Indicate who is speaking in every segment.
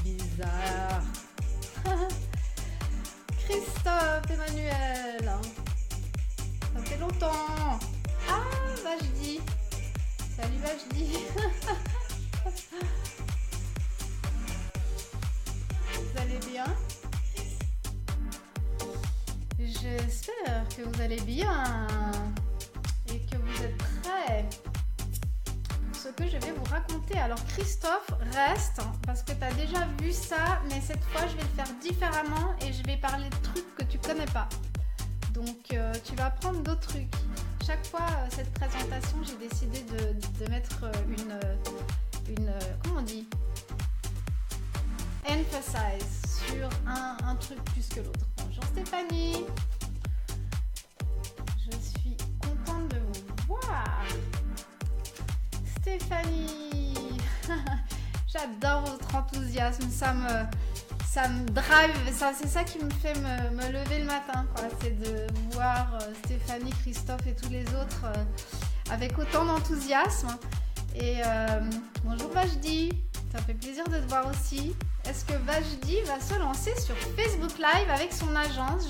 Speaker 1: bizarre. Christophe, Emmanuel. Ça fait longtemps. Ah, Vajdi. Salut Vajdi. Vous allez bien? J'espère que vous allez bien et que vous êtes prêts pour ce que je vais vous raconter. Alors Christophe, reste parce que tu as déjà vu ça, mais cette fois je vais le faire différemment et je vais parler de trucs que tu connais pas. Donc tu vas apprendre d'autres trucs. Chaque fois, cette présentation, j'ai décidé de mettre une comment on dit, emphasize sur un truc plus que l'autre. Bonjour Stéphanie, je suis contente de vous voir. Stéphanie, j'adore votre enthousiasme, ça me drive, c'est ça qui me fait me lever le matin, quoi. C'est de voir Stéphanie, Christophe et tous les autres avec autant d'enthousiasme. Et bonjour Vajdi, ça fait plaisir de te voir aussi. Est-ce que Vajdi va se lancer sur Facebook Live avec son agence?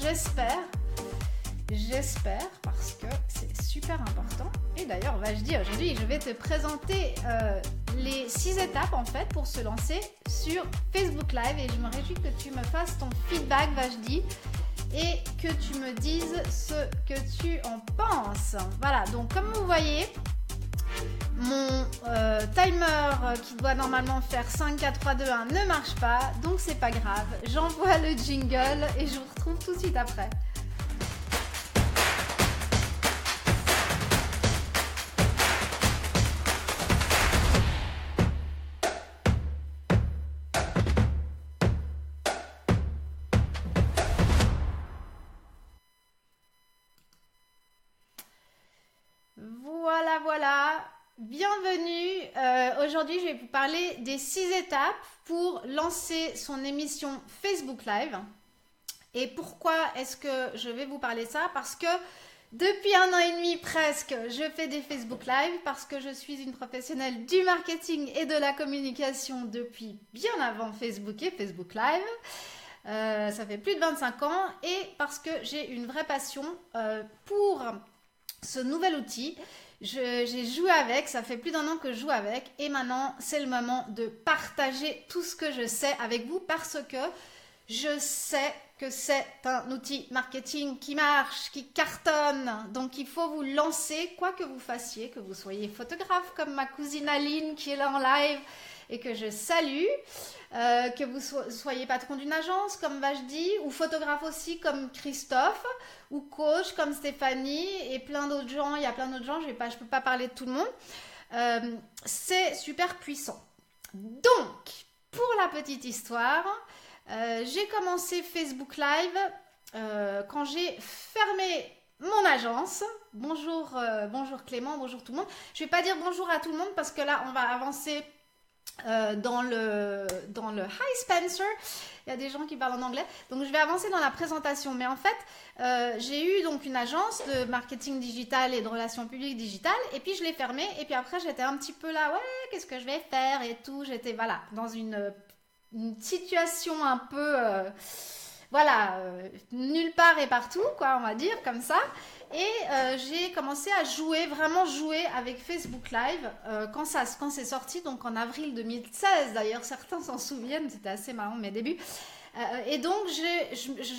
Speaker 1: J'espère parce que c'est super important. Et d'ailleurs Vajdi, aujourd'hui je vais te présenter les 6 étapes en fait pour se lancer sur Facebook Live, et je me réjouis que tu me fasses ton feedback Vajdi et que tu me dises ce que tu en penses. Voilà, donc comme vous voyez, mon timer qui doit normalement faire 5, 4, 3, 2, 1 ne marche pas, donc c'est pas grave. J'envoie le jingle et je vous retrouve tout de suite après. Voilà, bienvenue. Aujourd'hui, je vais vous parler des 6 étapes pour lancer son émission Facebook Live. Et pourquoi est-ce que je vais vous parler de ça? Parce que depuis 1 an et demi presque, je fais des Facebook Live parce que je suis une professionnelle du marketing et de la communication depuis bien avant Facebook et Facebook Live. Ça fait plus de 25 ans, et parce que j'ai une vraie passion pour ce nouvel outil. J'ai joué avec, ça fait plus d'1 an que je joue avec, et maintenant c'est le moment de partager tout ce que je sais avec vous, parce que je sais que c'est un outil marketing qui marche, qui cartonne. Donc il faut vous lancer, quoi que vous fassiez, que vous soyez photographe comme ma cousine Aline qui est là en live et que je salue, que vous soyez patron d'une agence comme Vajdi, ou photographe aussi comme Christophe, ou coach comme Stéphanie et plein d'autres gens. Il y a plein d'autres gens, je peux pas parler de tout le monde. C'est super puissant. Donc, pour la petite histoire, j'ai commencé Facebook Live quand j'ai fermé mon agence. Bonjour Clément, bonjour tout le monde. Je vais pas dire bonjour à tout le monde parce que là on va avancer dans le Hi Spencer. Il y a des gens qui parlent en anglais, donc je vais avancer dans la présentation. Mais en fait, j'ai eu donc une agence de marketing digital et de relations publiques digitales, et puis je l'ai fermée, et puis après j'étais un petit peu là, ouais, qu'est-ce que je vais faire et tout. J'étais voilà dans une situation un peu nulle part et partout, quoi, on va dire comme ça. Et j'ai commencé à vraiment jouer avec Facebook Live quand c'est sorti, donc en avril 2016. D'ailleurs, certains s'en souviennent, c'était assez marrant mes débuts. Et donc,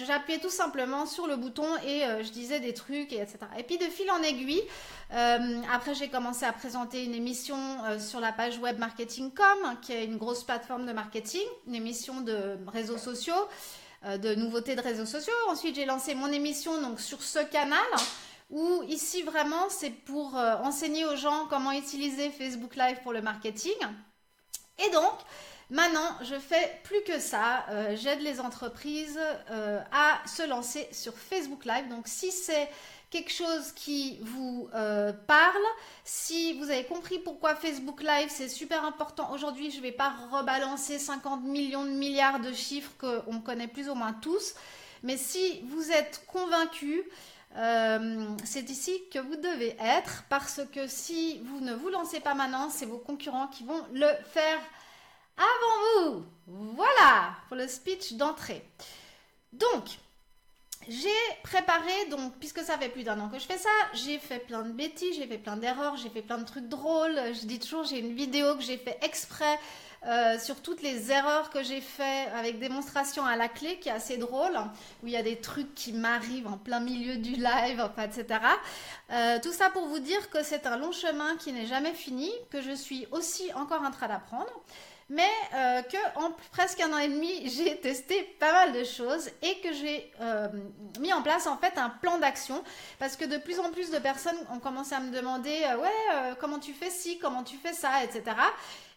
Speaker 1: j'appuyais tout simplement sur le bouton et je disais des trucs, et etc. Et puis, de fil en aiguille, après, j'ai commencé à présenter une émission sur la page web Marketing.com, qui est une grosse plateforme de marketing, une émission de réseaux sociaux, de nouveautés de réseaux sociaux. Ensuite, j'ai lancé mon émission donc sur ce canal, où ici, vraiment, c'est pour enseigner aux gens comment utiliser Facebook Live pour le marketing. Et donc, maintenant, je fais plus que ça. J'aide les entreprises à se lancer sur Facebook Live. Donc, si c'est quelque chose qui vous parle, si vous avez compris pourquoi Facebook Live, c'est super important. Aujourd'hui, je ne vais pas rebalancer 50 millions de milliards de chiffres qu'on connaît plus ou moins tous. Mais si vous êtes convaincus, c'est ici que vous devez être, parce que si vous ne vous lancez pas maintenant, c'est vos concurrents qui vont le faire avant vous. Voilà pour le speech d'entrée. Donc, j'ai préparé, donc, puisque ça fait plus d'1 an que je fais ça, j'ai fait plein de bêtises, j'ai fait plein d'erreurs, j'ai fait plein de trucs drôles. Je dis toujours, j'ai une vidéo que j'ai fait exprès sur toutes les erreurs que j'ai fait avec démonstration à la clé, qui est assez drôle, où il y a des trucs qui m'arrivent en plein milieu du live, enfin, etc. Tout ça pour vous dire que c'est un long chemin qui n'est jamais fini, que je suis aussi encore en train d'apprendre. Mais que en presque 1 an et demi, j'ai testé pas mal de choses et que j'ai mis en place en fait un plan d'action parce que de plus en plus de personnes ont commencé à me demander comment tu fais ci, comment tu fais ça, etc.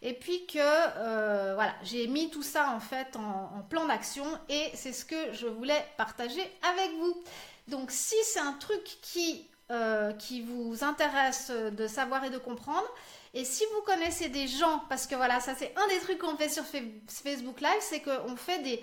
Speaker 1: Et puis que voilà, j'ai mis tout ça en fait en plan d'action et c'est ce que je voulais partager avec vous. Donc si c'est un truc qui vous intéresse de savoir et de comprendre, et si vous connaissez des gens, parce que voilà, ça c'est un des trucs qu'on fait sur Facebook Live, c'est qu'on fait des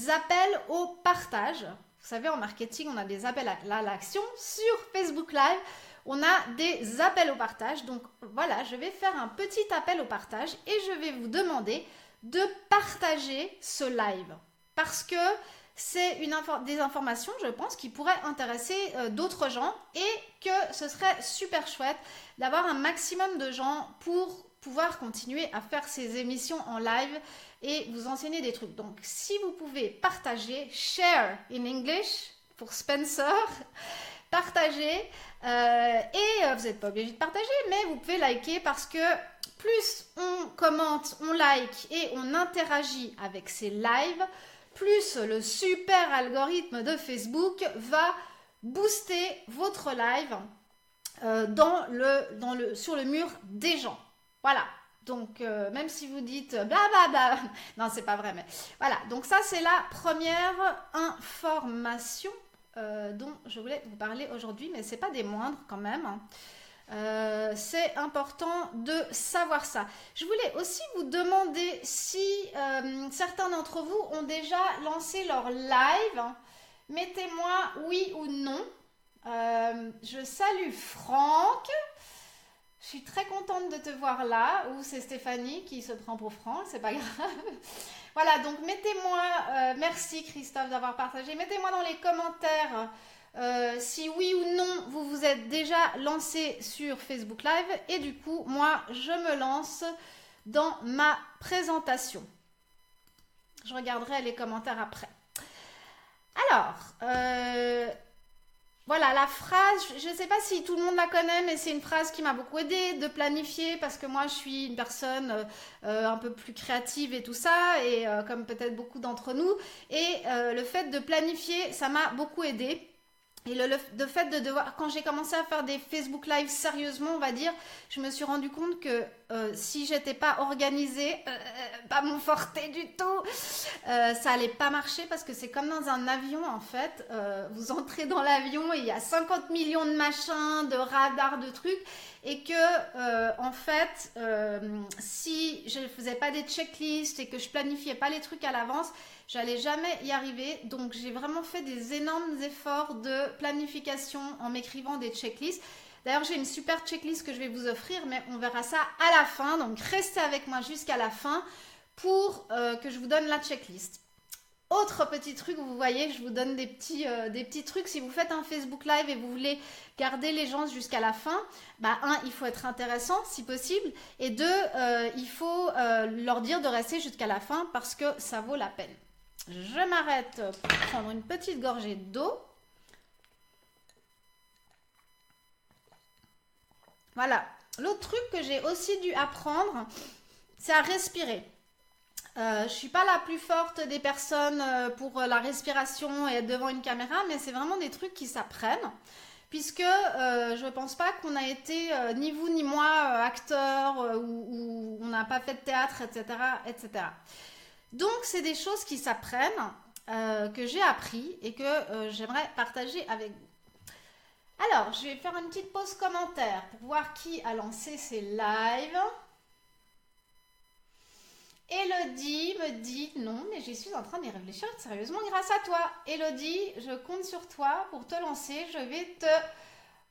Speaker 1: appels au partage. Vous savez, en marketing, on a des appels à l'action. Sur Facebook Live, on a des appels au partage. Donc voilà, je vais faire un petit appel au partage et je vais vous demander de partager ce live. Parce que c'est des informations, je pense, qui pourraient intéresser d'autres gens et que ce serait super chouette d'avoir un maximum de gens pour pouvoir continuer à faire ces émissions en live et vous enseigner des trucs. Donc, si vous pouvez partager, share in English pour Spencer, partager vous n'êtes pas obligé de partager, mais vous pouvez liker parce que plus on commente, on like et on interagit avec ces lives, plus le super algorithme de Facebook va booster votre live sur le mur des gens. Voilà. Donc, même si vous dites blablabla, non, c'est pas vrai, mais voilà. Donc, ça, c'est la première information dont je voulais vous parler aujourd'hui, mais c'est pas des moindres quand même. C'est important de savoir ça. Je voulais aussi vous demander si certains d'entre vous ont déjà lancé leur live. Mettez-moi oui ou non. Je salue Franck. Je suis très contente de te voir là. Ou c'est Stéphanie qui se prend pour Franck, c'est pas grave. Voilà, donc mettez-moi, merci Christophe d'avoir partagé. Mettez-moi dans les commentaires si oui ou non vous vous êtes déjà lancé sur Facebook Live et du coup moi je me lance dans ma présentation. Je regarderai les commentaires après. Alors, voilà la phrase, je ne sais pas si tout le monde la connaît, mais c'est une phrase qui m'a beaucoup aidée de planifier parce que moi je suis une personne un peu plus créative et tout ça, et comme peut-être beaucoup d'entre nous, et le fait de planifier, ça m'a beaucoup aidée. Et le fait de devoir, quand j'ai commencé à faire des Facebook Live sérieusement, on va dire, je me suis rendu compte que si j'étais pas organisée, pas mon forté du tout, ça allait pas marcher parce que c'est comme dans un avion en fait. Vous entrez dans l'avion et il y a 50 millions de machins, de radars, de trucs. Et que en fait, si je ne faisais pas des checklists et que je planifiais pas les trucs à l'avance, j'allais jamais y arriver. Donc j'ai vraiment fait des énormes efforts de planification en m'écrivant des checklists. D'ailleurs, j'ai une super checklist que je vais vous offrir, mais on verra ça à la fin. Donc restez avec moi jusqu'à la fin pour que je vous donne la checklist. Autre petit truc, vous voyez, je vous donne des petits trucs. Si vous faites un Facebook Live et vous voulez garder les gens jusqu'à la fin, bah, il faut être intéressant si possible. Et deux, il faut leur dire de rester jusqu'à la fin parce que ça vaut la peine. Je m'arrête pour prendre une petite gorgée d'eau. Voilà. L'autre truc que j'ai aussi dû apprendre, c'est à respirer. Je suis pas la plus forte des personnes pour la respiration et être devant une caméra, mais c'est vraiment des trucs qui s'apprennent. Puisque je pense pas qu'on a été, ni vous ni moi, acteurs ou on n'a pas fait de théâtre, etc. etc. Donc, c'est des choses qui s'apprennent, que j'ai appris et que j'aimerais partager avec vous. Alors, je vais faire une petite pause commentaire pour voir qui a lancé ses lives. Elodie me dit non, mais j'y suis en train d'y réfléchir sérieusement grâce à toi. Elodie, je compte sur toi pour te lancer. Je vais te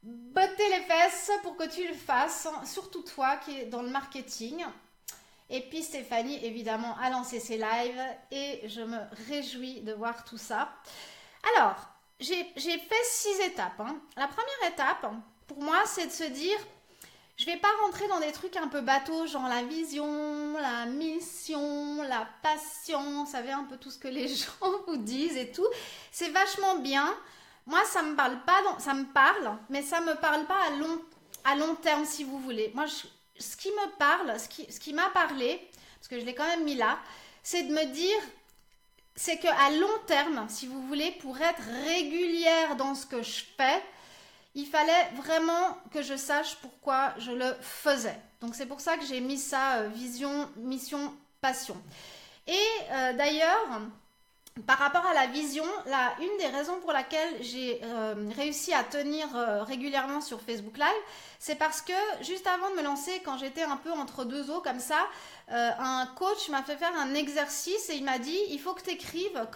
Speaker 1: botter les fesses pour que tu le fasses, surtout toi qui es dans le marketing. Et puis Stéphanie, évidemment, a lancé ses lives et je me réjouis de voir tout ça. Alors, j'ai fait 6 étapes. La première étape, pour moi, c'est de se dire, je vais pas rentrer dans des trucs un peu bateaux, genre la vision, la mission, la passion, vous savez un peu tout ce que les gens vous disent et tout. C'est vachement bien. Moi, ça me parle pas, ça me parle, mais ça me parle pas à long terme, si vous voulez. Moi, ce qui me parle, ce qui m'a parlé, parce que je l'ai quand même mis là, c'est de me dire, c'est qu'à long terme, si vous voulez, pour être régulière dans ce que je fais, il fallait vraiment que je sache pourquoi je le faisais. Donc c'est pour ça que j'ai mis ça, vision, mission, passion. Et d'ailleurs, par rapport à la vision, une des raisons pour laquelle j'ai réussi à tenir régulièrement sur Facebook Live, c'est parce que juste avant de me lancer, quand j'étais un peu entre deux eaux comme ça, un coach m'a fait faire un exercice et il m'a dit, il faut que tu écrives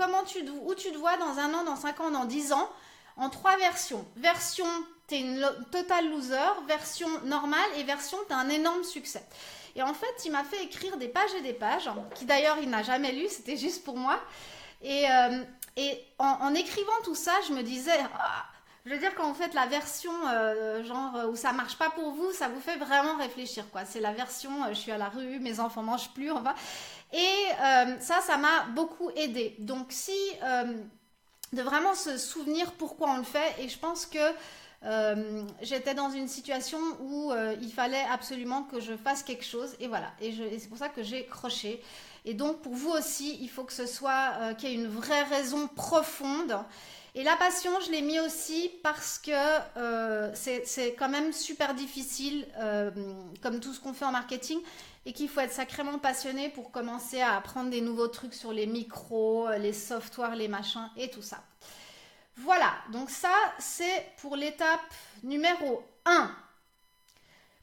Speaker 1: où tu te vois dans 1 an, dans 5 ans, dans 10 ans, en 3 versions. Version, t'es une total loser, version normale et version, t'as un énorme succès. Et en fait, il m'a fait écrire des pages et des pages, qui d'ailleurs, il n'a jamais lu, c'était juste pour moi. Et en écrivant tout ça, je me disais, je veux dire, quand vous faites la version genre où ça marche pas pour vous, ça vous fait vraiment réfléchir, quoi. C'est la version, je suis à la rue, mes enfants mangent plus, enfin. Et ça m'a beaucoup aidé. Donc de vraiment se souvenir pourquoi on le fait. Et je pense que j'étais dans une situation où il fallait absolument que je fasse quelque chose. Et voilà. Et c'est pour ça que j'ai croché. Et donc, pour vous aussi, il faut que ce soit qu'il y ait une vraie raison profonde. Et la passion, je l'ai mis aussi parce que c'est quand même super difficile, comme tout ce qu'on fait en marketing, et qu'il faut être sacrément passionné pour commencer à apprendre des nouveaux trucs sur les micros, les softwares, les machins et tout ça. Voilà, donc ça, c'est pour l'étape numéro 1.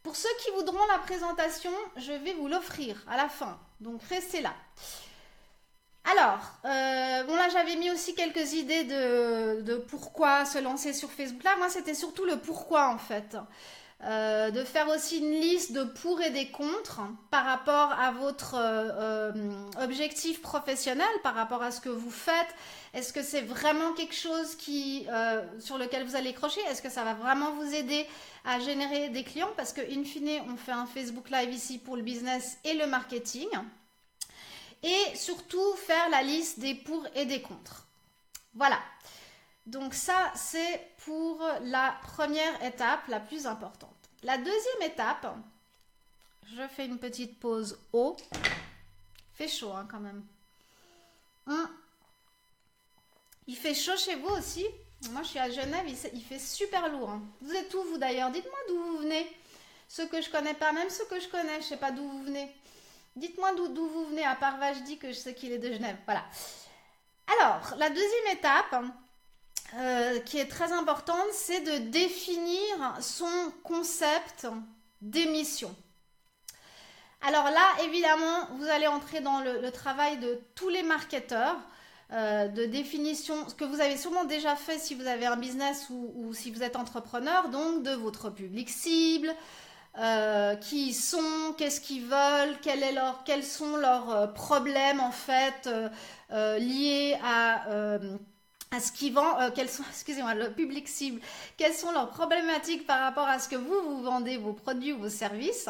Speaker 1: Pour ceux qui voudront la présentation, je vais vous l'offrir à la fin. Donc, restez là. Alors, bon là, j'avais mis aussi quelques idées de pourquoi se lancer sur Facebook. Là, moi, c'était surtout le pourquoi, en fait. De faire aussi une liste de pour et des contre par rapport à votre objectif professionnel, par rapport à ce que vous faites. Est-ce que c'est vraiment quelque chose sur lequel vous allez crocher? Est-ce que ça va vraiment vous aider à générer des clients? Parce que, in fine, on fait un Facebook Live ici pour le business et le marketing. Et surtout, faire la liste des pour et des contre. Voilà. Donc ça, c'est pour la première étape, la plus importante. La deuxième étape, je fais une petite pause eau. Il fait chaud quand même. Il fait chaud chez vous aussi. Moi, je suis à Genève, il fait super lourd. Vous êtes où, vous d'ailleurs? Dites-moi d'où vous venez. Ceux que je connais pas, même ceux que je connais, je sais pas d'où vous venez. Dites-moi d'où vous venez, à part Vajdi, que je sais qu'il est de Genève. Voilà. Alors, la deuxième étape, qui est très importante, c'est de définir son concept d'émission. Alors là, évidemment, vous allez entrer dans le travail de tous les marketeurs, de définition, ce que vous avez sûrement déjà fait si vous avez un business ou si vous êtes entrepreneur, donc de votre public cible, qui ils sont, qu'est-ce qu'ils veulent, quels sont leurs problèmes en fait liés à ce qu'ils vendent, excusez-moi, le public cible, quelles sont leurs problématiques par rapport à ce que vous vendez, vos produits ou vos services.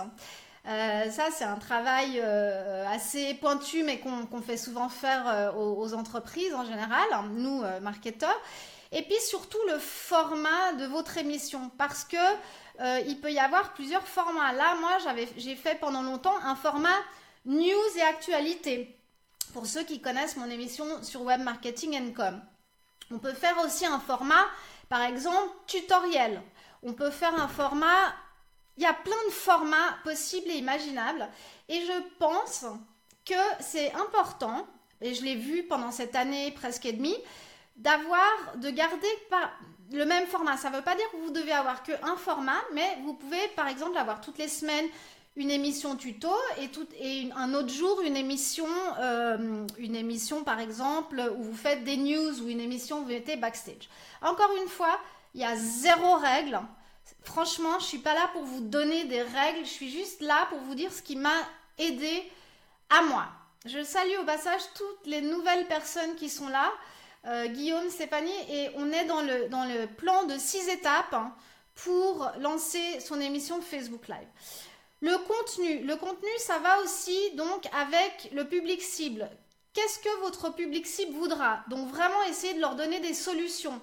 Speaker 1: Ça, c'est un travail assez pointu, mais qu'on fait souvent faire aux entreprises en général, nous, marketeurs. Et puis surtout le format de votre émission, parce que il peut y avoir plusieurs formats. Là, moi, j'ai fait pendant longtemps un format news et actualité. Pour ceux qui connaissent mon émission sur Web Marketing & Com. On peut faire aussi un format, par exemple, tutoriel. On peut faire un format... Il y a plein de formats possibles et imaginables. Et je pense que c'est important, et je l'ai vu pendant cette année presque et demie, de garder le même format. Ça ne veut pas dire que vous devez avoir qu'un format, mais vous pouvez par exemple avoir toutes les semaines une émission tuto et un autre jour une émission par exemple où vous faites des news ou une émission où vous mettez backstage. Encore une fois, il y a 0 règle. Franchement, je ne suis pas là pour vous donner des règles, je suis juste là pour vous dire ce qui m'a aidé à moi. Je salue au passage toutes les nouvelles personnes qui sont là, Guillaume, Stéphanie, et on est dans le plan de 6 étapes hein, pour lancer son émission Facebook Live. Le contenu, ça va aussi donc avec le public cible. Qu'est-ce que votre public cible voudra? Donc vraiment essayer de leur donner des solutions.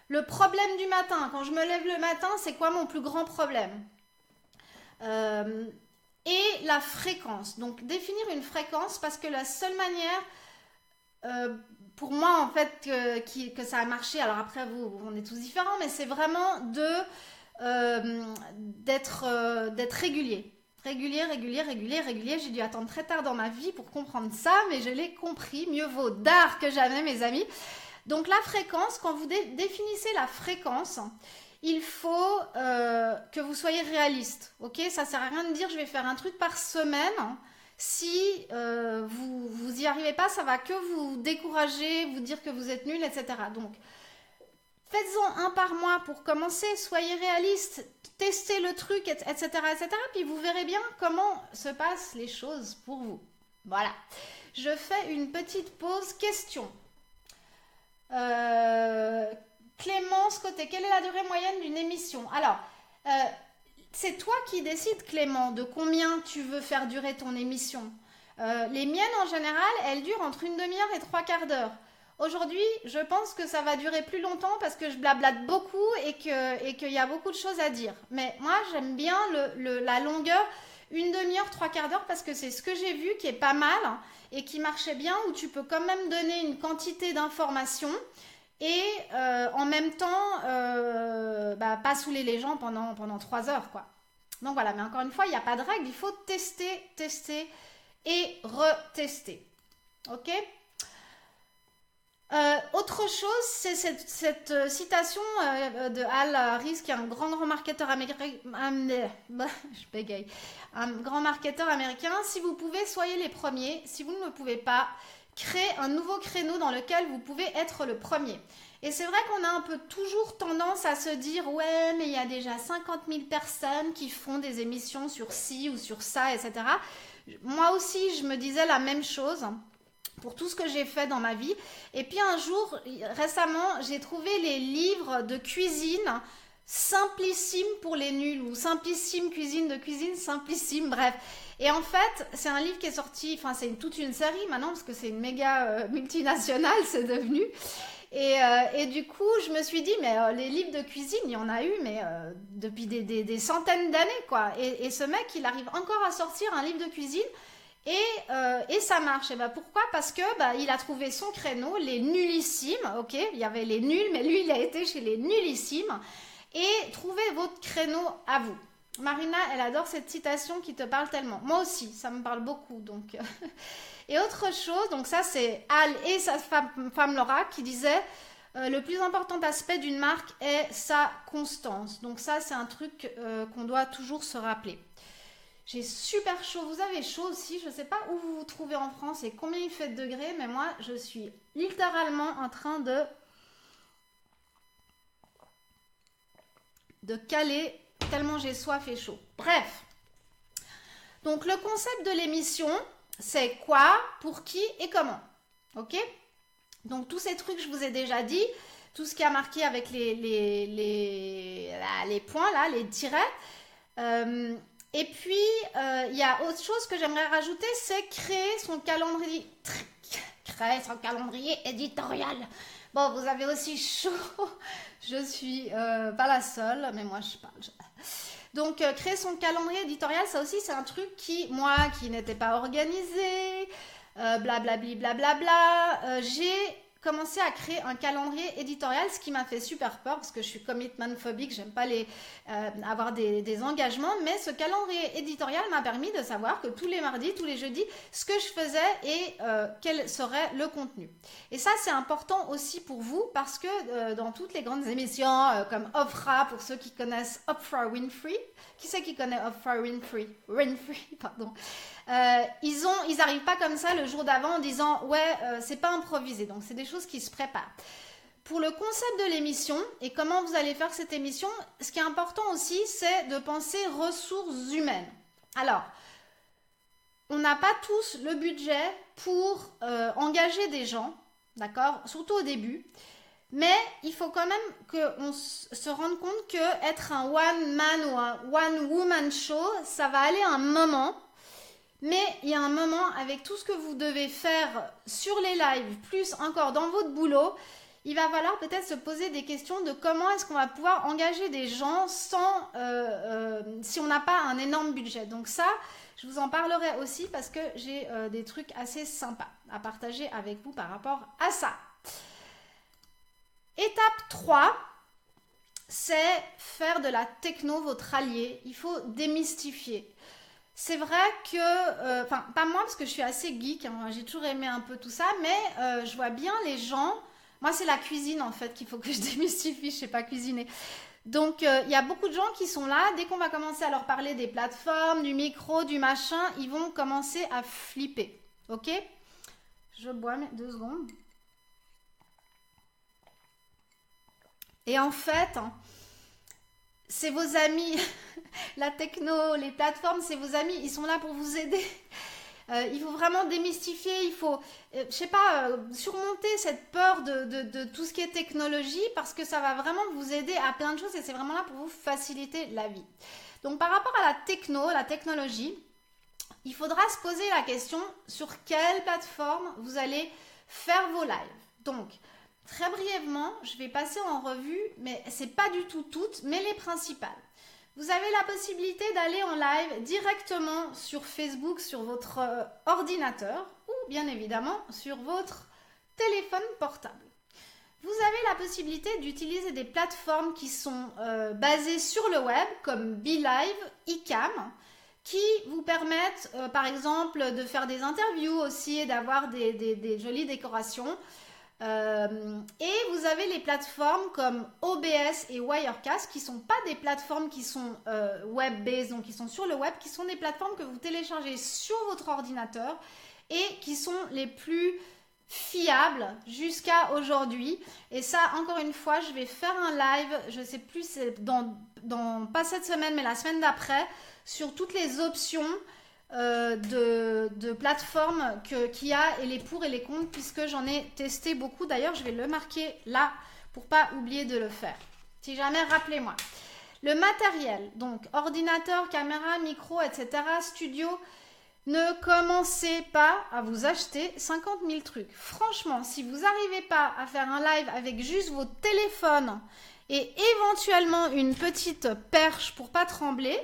Speaker 1: Le problème du matin, quand je me lève le matin, c'est quoi mon plus grand problème? Et la fréquence. Donc définir une fréquence parce que la seule manière, pour moi en fait, que ça a marché, alors après vous, on est tous différents, mais c'est vraiment d'être régulier. Régulier. J'ai dû attendre très tard dans ma vie pour comprendre ça, mais je l'ai compris. Mieux vaut tard que jamais, mes amis. Donc la fréquence, quand vous définissez la fréquence, il faut que vous soyez réaliste. Ok, ça sert à rien de dire je vais faire un truc par semaine. Si vous y arrivez pas, ça va que vous décourager, vous dire que vous êtes nul, etc. Donc faites-en un par mois pour commencer, soyez réaliste, testez le truc, etc., etc. Puis vous verrez bien comment se passent les choses pour vous. Voilà. Je fais une petite pause question. Clémence Côté, quelle est la durée moyenne d'une émission? Alors, c'est toi qui décides, Clément, de combien tu veux faire durer ton émission. Les miennes, en général, elles durent entre une demi-heure et 3/4 d'heure. Aujourd'hui, je pense que ça va durer plus longtemps parce que je blablate beaucoup et qu'il y a beaucoup de choses à dire. Mais moi, j'aime bien la longueur, une demi-heure, 3/4 d'heure, parce que c'est ce que j'ai vu qui est pas mal et qui marchait bien, où tu peux quand même donner une quantité d'informations et en même temps, pas saouler les gens pendant 3 heures, quoi. Donc voilà, mais encore une fois, il n'y a pas de règle, il faut tester et retester. Ok ? Autre chose, c'est cette citation de Hal Harris, qui est un grand marketeur américain. Je bégaye. Un grand marketeur américain. Si vous pouvez, soyez les premiers. Si vous ne le pouvez pas, créez un nouveau créneau dans lequel vous pouvez être le premier. Et c'est vrai qu'on a un peu toujours tendance à se dire ouais, mais il y a déjà 50 000 personnes qui font des émissions sur ci ou sur ça, etc. Moi aussi, je me disais la même chose pour tout ce que j'ai fait dans ma vie. Et puis un jour, récemment, j'ai trouvé les livres de cuisine Simplissime pour les nuls, ou Simplissime cuisine de cuisine, Simplissime, bref. Et en fait, c'est un livre qui est sorti, enfin c'est toute une série maintenant, parce que c'est une méga multinationale, c'est devenu. Et du coup, je me suis dit, mais les livres de cuisine, il y en a eu, mais depuis des centaines d'années, quoi. Et ce mec, il arrive encore à sortir un livre de cuisine, et ça marche. Et pourquoi? Parce que il a trouvé son créneau, les nullissimes, ok? Il y avait les nuls, mais lui, il a été chez les nullissimes. Et trouvez votre créneau à vous. Marina, elle adore cette citation qui te parle tellement. Moi aussi, ça me parle beaucoup, donc... Et autre chose, donc ça c'est Al et sa femme Laura qui disaient le plus important aspect d'une marque est sa constance. Donc ça c'est un truc qu'on doit toujours se rappeler. J'ai super chaud, vous avez chaud aussi, je ne sais pas où vous vous trouvez en France et combien il fait de degrés, mais moi je suis littéralement en train de caler tellement j'ai soif et chaud. Bref, donc le concept de l'émission... c'est quoi, pour qui et comment. Ok? Donc, tous ces trucs, je vous ai déjà dit. Tout ce qui a marqué avec les points, là, les tirets. Et puis, il y a autre chose que j'aimerais rajouter, c'est créer son calendrier éditorial. Bon, vous avez aussi chaud. Je suis pas la seule, mais moi, je parle. Donc, créer son calendrier éditorial, ça aussi, c'est un truc qui, moi, qui n'était pas organisé, blablabli, blablabla, j'ai commencé à créer un calendrier éditorial, ce qui m'a fait super peur, parce que je suis commitment phobique, j'aime pas avoir des engagements, mais ce calendrier éditorial m'a permis de savoir que tous les mardis, tous les jeudis, ce que je faisais et quel serait le contenu. Et ça, c'est important aussi pour vous, parce que dans toutes les grandes émissions, comme Oprah, pour ceux qui connaissent Oprah Winfrey, qui c'est qui connaît Oprah Winfrey? Pardon. Ils n'arrivent pas comme ça le jour d'avant en disant ouais, c'est pas improvisé, donc c'est des choses qui se préparent. Pour le concept de l'émission et comment vous allez faire cette émission, ce qui est important aussi, c'est de penser ressources humaines. Alors, on n'a pas tous le budget pour engager des gens, d'accord? Surtout au début. Mais il faut quand même qu'on se rende compte que être un one man ou un one woman show, ça va aller un moment. Mais il y a un moment avec tout ce que vous devez faire sur les lives, plus encore dans votre boulot, il va falloir peut-être se poser des questions de comment est-ce qu'on va pouvoir engager des gens sans, si on n'a pas un énorme budget. Donc ça, je vous en parlerai aussi parce que j'ai des trucs assez sympas à partager avec vous par rapport à ça. Étape 3, c'est faire de la techno votre allié. Il faut démystifier. C'est vrai que, enfin, pas moi parce que je suis assez geek, hein, j'ai toujours aimé un peu tout ça, mais je vois bien les gens. Moi, c'est la cuisine en fait qu'il faut que je démystifie, je sais pas cuisiner. Donc, il y a beaucoup de gens qui sont là. Dès qu'on va commencer à leur parler des plateformes, du micro, du machin, ils vont commencer à flipper. Ok? Je bois, mais 2 secondes. Et en fait, hein, c'est vos amis. La techno, les plateformes, c'est vos amis. Ils sont là pour vous aider. Il faut vraiment démystifier, il faut, je sais pas, surmonter cette peur de tout ce qui est technologie parce que ça va vraiment vous aider à plein de choses et c'est vraiment là pour vous faciliter la vie. Donc par rapport à la techno, la technologie, il faudra se poser la question sur quelle plateforme vous allez faire vos lives. Donc très brièvement, je vais passer en revue, mais c'est pas du tout toutes, mais les principales. Vous avez la possibilité d'aller en live directement sur Facebook, sur votre ordinateur ou bien évidemment sur votre téléphone portable. Vous avez la possibilité d'utiliser des plateformes qui sont basées sur le web comme BeLive, eCam, qui vous permettent par exemple de faire des interviews aussi et d'avoir des jolies décorations. Et vous avez les plateformes comme OBS et Wirecast qui ne sont pas des plateformes qui sont web-based, donc qui sont sur le web, qui sont des plateformes que vous téléchargez sur votre ordinateur et qui sont les plus fiables jusqu'à aujourd'hui. Et ça, encore une fois, je vais faire un live, je ne sais plus, c'est pas cette semaine, mais la semaine d'après, sur toutes les options de plateformes qu'il y a et les pour et les contre puisque j'en ai testé beaucoup. D'ailleurs, je vais le marquer là pour pas oublier de le faire. Si jamais, rappelez-moi. Le matériel, donc ordinateur, caméra, micro, etc., studio, ne commencez pas à vous acheter 50 000 trucs. Franchement, si vous n'arrivez pas à faire un live avec juste votre téléphone et éventuellement une petite perche pour pas trembler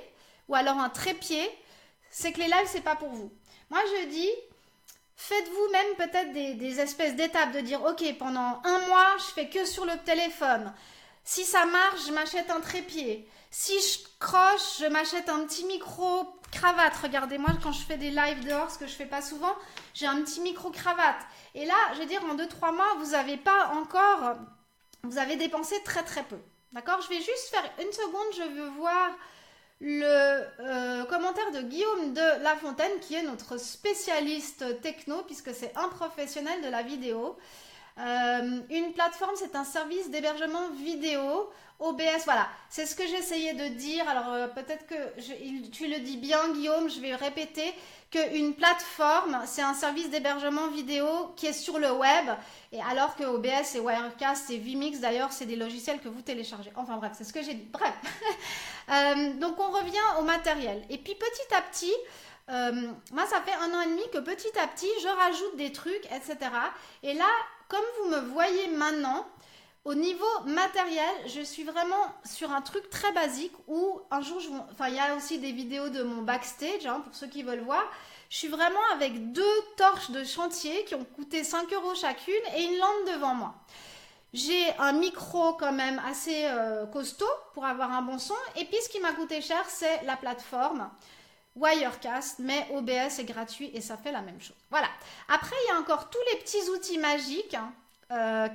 Speaker 1: ou alors un trépied, c'est que les lives, c'est pas pour vous. Moi, je dis, faites-vous même peut-être des espèces d'étapes de dire, ok, pendant 1 mois, je fais que sur le téléphone. Si ça marche, je m'achète un trépied. Si je croche, je m'achète un petit micro cravate. Regardez-moi, quand je fais des lives dehors, ce que je fais pas souvent, j'ai un petit micro cravate. Et là, je veux dire, en 2-3 mois, vous avez pas encore, vous avez dépensé très très peu. D'accord? Je vais juste faire une seconde, je veux voir le commentaire de Guillaume de La Fontaine qui est notre spécialiste techno puisque c'est un professionnel de la vidéo. Une plateforme, c'est un service d'hébergement vidéo. OBS, voilà, c'est ce que j'essayais de dire. Alors peut-être que tu le dis bien Guillaume, je vais répéter qu'une plateforme, c'est un service d'hébergement vidéo qui est sur le web, et alors que OBS et Wirecast et vMix d'ailleurs, c'est des logiciels que vous téléchargez. Enfin bref, c'est ce que j'ai dit. Bref, donc on revient au matériel. Et puis petit à petit, moi ça fait 1 an et demi que petit à petit, je rajoute des trucs, etc. Et là, comme vous me voyez maintenant, au niveau matériel, je suis vraiment sur un truc très basique où un jour, enfin il y a aussi des vidéos de mon backstage, hein, pour ceux qui veulent voir. Je suis vraiment avec 2 torches de chantier qui ont coûté 5 € chacune et une lampe devant moi. J'ai un micro quand même assez costaud pour avoir un bon son. Et puis ce qui m'a coûté cher, c'est la plateforme Wirecast, mais OBS est gratuit et ça fait la même chose. Voilà. Après, il y a encore tous les petits outils magiques, hein,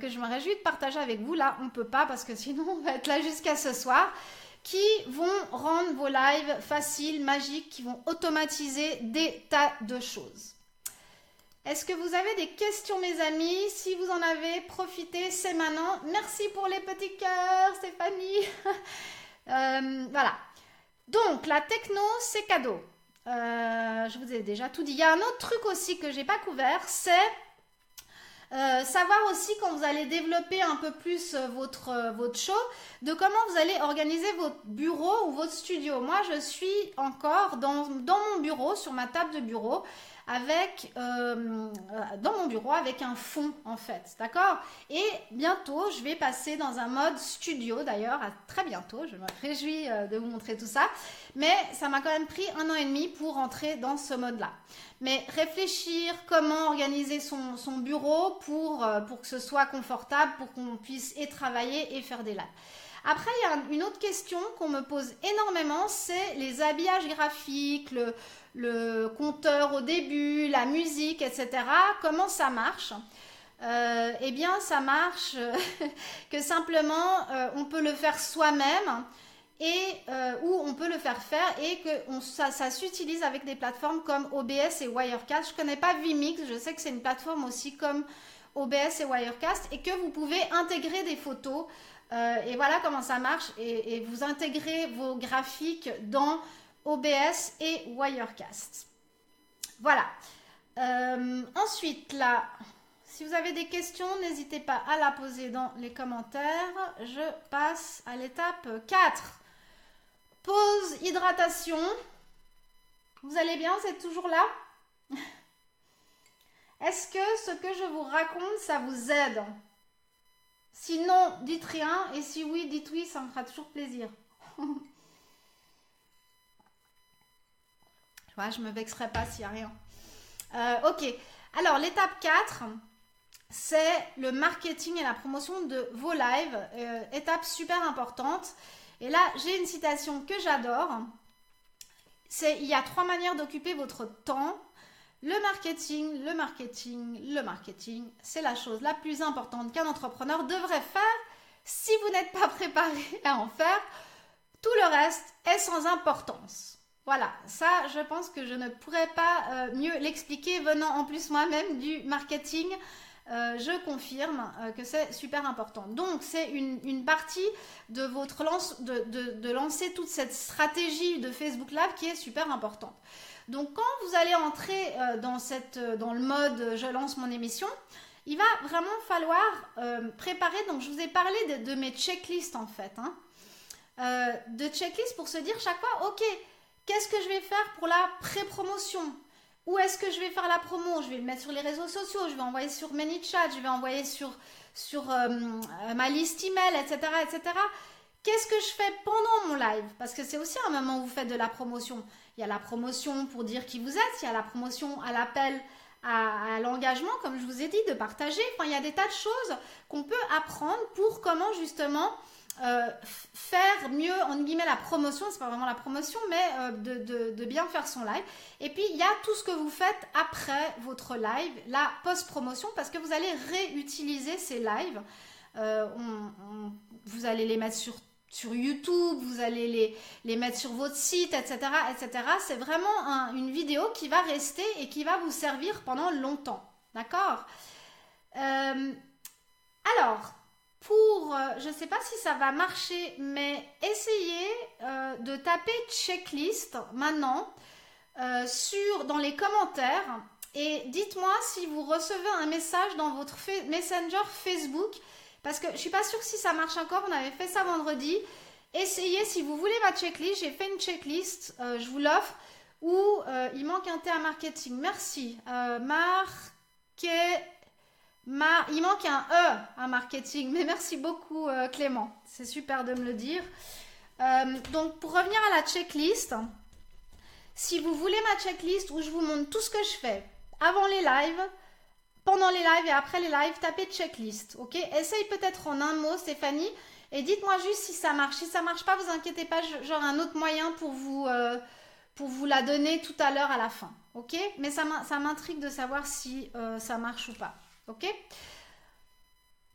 Speaker 1: que je me réjouis de partager avec vous. Là, on ne peut pas parce que sinon on va être là jusqu'à ce soir, qui vont rendre vos lives faciles, magiques, qui vont automatiser des tas de choses. Est-ce que vous avez des questions, mes amis? Si vous en avez, profitez, c'est maintenant. Merci pour les petits cœurs, Stéphanie. Voilà. Donc, la techno, c'est cadeau. je vous ai déjà tout dit. Il y a un autre truc aussi que j'ai pas couvert, c'est savoir aussi quand vous allez développer un peu plus votre show, de comment vous allez organiser votre bureau ou votre studio. Moi, je suis encore dans mon bureau, sur ma table de bureau, avec dans mon bureau avec un fond en fait, d'accord? Et bientôt, je vais passer dans un mode studio d'ailleurs, à très bientôt, je me réjouis de vous montrer tout ça, mais ça m'a quand même pris 1 an et demi pour entrer dans ce mode-là. Mais réfléchir comment organiser son bureau pour que ce soit confortable, pour qu'on puisse et travailler et faire des lives. Après, il y a une autre question qu'on me pose énormément, c'est les habillages graphiques, le compteur au début, la musique, etc. Comment ça marche? Eh bien, ça marche que simplement, on peut le faire soi-même et ou on peut le faire et que ça s'utilise avec des plateformes comme OBS et Wirecast. Je ne connais pas Vimix, je sais que c'est une plateforme aussi comme OBS et Wirecast et que vous pouvez intégrer des photos et voilà comment ça marche et vous intégrez vos graphiques dans OBS et Wirecast. Voilà. Ensuite, là, si vous avez des questions, n'hésitez pas à la poser dans les commentaires. Je passe à l'étape 4. Pause, hydratation. Vous allez bien? Vous êtes toujours là? Est-ce que ce que je vous raconte, ça vous aide? Sinon, dites rien. Et si oui, dites oui, ça me fera toujours plaisir. Ouais, je ne me vexerai pas s'il n'y a rien. Ok. Alors, l'étape 4, c'est le marketing et la promotion de vos lives. Étape super importante. Et là, j'ai une citation que j'adore. C'est: il y a 3 manières d'occuper votre temps. Le marketing, le marketing, le marketing, c'est la chose la plus importante qu'un entrepreneur devrait faire. Si vous n'êtes pas préparé à en faire, tout le reste est sans importance. Voilà, ça, je pense que je ne pourrais pas mieux l'expliquer venant en plus moi-même du marketing. Je confirme que c'est super important. Donc, c'est une partie de votre de lancer toute cette stratégie de Facebook Live qui est super importante. Donc, quand vous allez entrer dans le mode je lance mon émission, il va vraiment falloir préparer. Donc, je vous ai parlé de mes checklists en fait. De checklists pour se dire chaque fois, ok, qu'est-ce que je vais faire pour la pré-promotion? Où est-ce que je vais faire la promo? Je vais le mettre sur les réseaux sociaux, je vais envoyer sur ManyChat, je vais envoyer sur ma liste email, etc., etc. Qu'est-ce que je fais pendant mon live? Parce que c'est aussi un moment où vous faites de la promotion. Il y a la promotion pour dire qui vous êtes, il y a la promotion à l'appel à l'engagement, comme je vous ai dit, de partager. Enfin, il y a des tas de choses qu'on peut apprendre pour comment justement faire mieux, entre guillemets, la promotion. C'est pas vraiment la promotion, mais de bien faire son live. Et puis, il y a tout ce que vous faites après votre live, la post-promotion, parce que vous allez réutiliser ces lives. Vous allez les mettre sur YouTube, vous allez les mettre sur votre site, etc., etc. C'est vraiment une vidéo qui va rester et qui va vous servir pendant longtemps. D'accord? Alors, je ne sais pas si ça va marcher, mais essayez de taper checklist maintenant dans les commentaires et dites-moi si vous recevez un message dans votre Messenger Facebook. Parce que je ne suis pas sûre si ça marche encore. On avait fait ça vendredi. Essayez si vous voulez ma checklist. J'ai fait une checklist. Je vous l'offre. Où il manque un T à marketing. Merci. Il manque un E à marketing. Mais merci beaucoup Clément. C'est super de me le dire. Donc pour revenir à la checklist. Si vous voulez ma checklist où je vous montre tout ce que je fais avant les lives, pendant les lives et après les lives, tapez checklist, ok? Essaye peut-être en un mot, Stéphanie, et dites-moi juste si ça marche. Si ça marche pas, vous inquiétez pas, j'aurai un autre moyen pour vous la donner tout à l'heure à la fin, ok? Mais ça m'intrigue de savoir si ça marche ou pas, ok?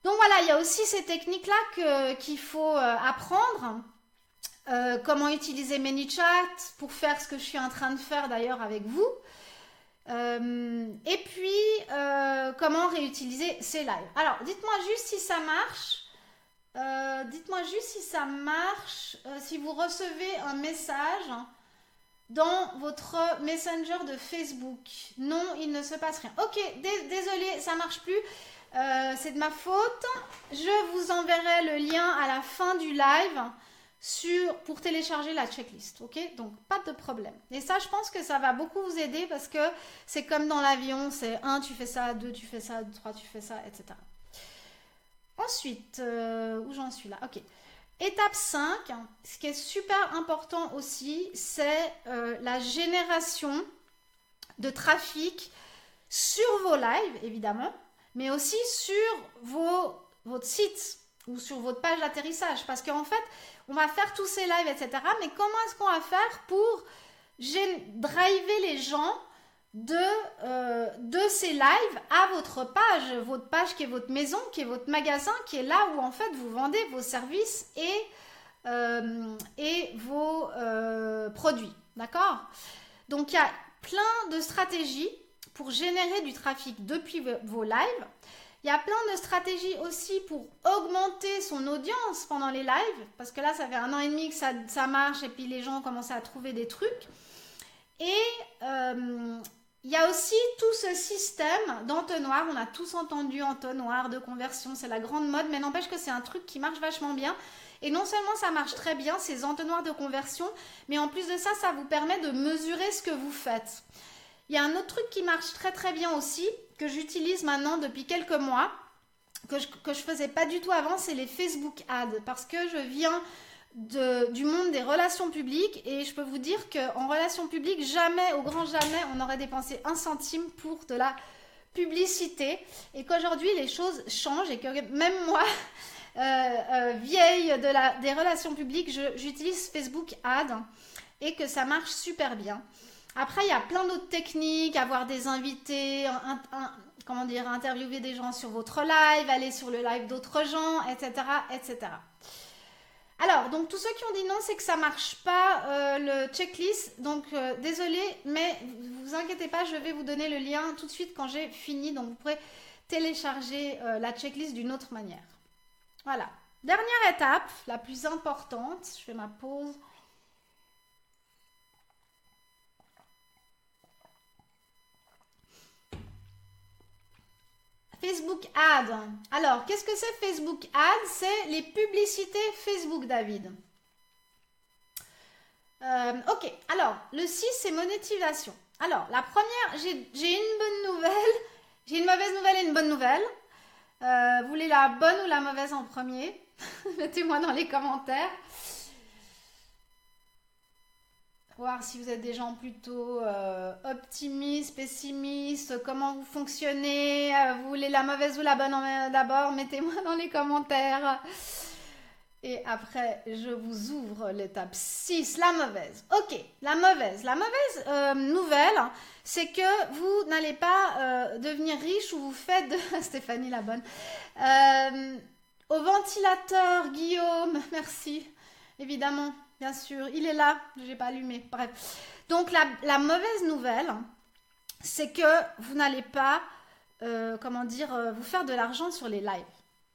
Speaker 1: Donc voilà, il y a aussi ces techniques-là qu'il faut apprendre. Comment utiliser ManyChat pour faire ce que je suis en train de faire d'ailleurs avec vous. Et puis comment réutiliser ces lives. Alors dites-moi juste si ça marche. Si vous recevez un message dans votre Messenger de Facebook. Non, il ne se passe rien. Ok, désolé, ça marche plus. C'est de ma faute. Je vous enverrai le lien à la fin du live pour télécharger la checklist. Ok, donc pas de problème. Et ça, je pense que ça va beaucoup vous aider parce que c'est comme dans l'avion. C'est 1, tu fais ça, 2, tu fais ça, 3, tu fais ça, etc. Ensuite, où j'en suis là? Ok. Étape 5, ce qui est super important aussi, c'est la génération de trafic sur vos lives, évidemment, mais aussi sur votre site ou sur votre page d'atterrissage. Parce qu'en fait, on va faire tous ces lives, etc. Mais comment est-ce qu'on va faire pour driver les gens de ces lives à votre page qui est votre maison, qui est votre magasin, qui est là où en fait vous vendez vos services et vos produits, d'accord? Donc il y a plein de stratégies pour générer du trafic depuis vos lives. Il y a plein de stratégies aussi pour augmenter son audience pendant les lives, parce que là ça fait 1 an et demi que ça marche et puis les gens ont commencé à trouver des trucs. Et il y a aussi tout ce système d'entonnoir. On a tous entendu entonnoir de conversion, c'est la grande mode, mais n'empêche que c'est un truc qui marche vachement bien. Et non seulement ça marche très bien, ces entonnoirs de conversion, mais en plus de ça, ça vous permet de mesurer ce que vous faites. Il y a un autre truc qui marche très très bien aussi, que j'utilise maintenant depuis quelques mois, que je faisais pas du tout avant, c'est les Facebook Ads, parce que je viens du monde des relations publiques et je peux vous dire qu'en relations publiques, jamais, au grand jamais, on aurait dépensé 1 centime pour de la publicité et qu'aujourd'hui les choses changent et que même moi, vieille des relations publiques, j'utilise Facebook Ads et que ça marche super bien. Après, il y a plein d'autres techniques, avoir des invités, comment dire, interviewer des gens sur votre live, aller sur le live d'autres gens, etc., etc. Alors, donc tous ceux qui ont dit non, c'est que ça marche pas le checklist. Donc, désolé, mais vous inquiétez pas, je vais vous donner le lien tout de suite quand j'ai fini. Donc, vous pourrez télécharger la checklist d'une autre manière. Voilà. Dernière étape, la plus importante. Je fais ma pause. Facebook Ads. Alors, qu'est-ce que c'est Facebook Ads? C'est les publicités Facebook, David. Ok, alors, le 6, c'est monétisation. Alors, la première, j'ai une bonne nouvelle. J'ai une mauvaise nouvelle et une bonne nouvelle. Vous voulez la bonne ou la mauvaise en premier? Mettez-moi dans les commentaires. Voir si vous êtes des gens plutôt optimistes, pessimistes, comment vous fonctionnez, vous voulez la mauvaise ou la bonne d'abord, mettez-moi dans les commentaires. Et après, je vous ouvre l'étape 6, la mauvaise. Ok, la mauvaise. La mauvaise nouvelle, c'est que vous n'allez pas devenir riche ou vous faites de... Stéphanie la bonne. Au ventilateur, Guillaume, merci, évidemment. Bien sûr, il est là, je n'ai pas allumé. Bref. Donc, la mauvaise nouvelle, c'est que vous n'allez pas, vous faire de l'argent sur les lives.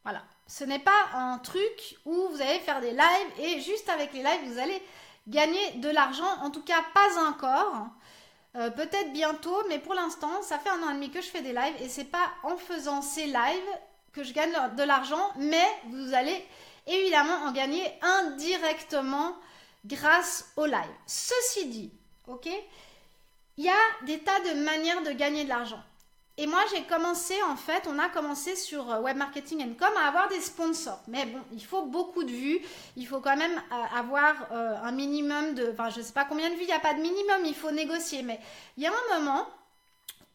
Speaker 1: Voilà. Ce n'est pas un truc où vous allez faire des lives et juste avec les lives, vous allez gagner de l'argent. En tout cas, pas encore. Peut-être bientôt, mais pour l'instant, ça fait 1 an et demi que je fais des lives et c'est pas en faisant ces lives que je gagne de l'argent, mais vous allez évidemment en gagner indirectement grâce au live. Ceci dit, ok, il y a des tas de manières de gagner de l'argent. Et moi, on a commencé sur Web Marketing & Com à avoir des sponsors. Mais bon, il faut beaucoup de vues. Il faut quand même avoir un minimum de... Enfin, je ne sais pas combien de vues, il n'y a pas de minimum, il faut négocier. Mais il y a un moment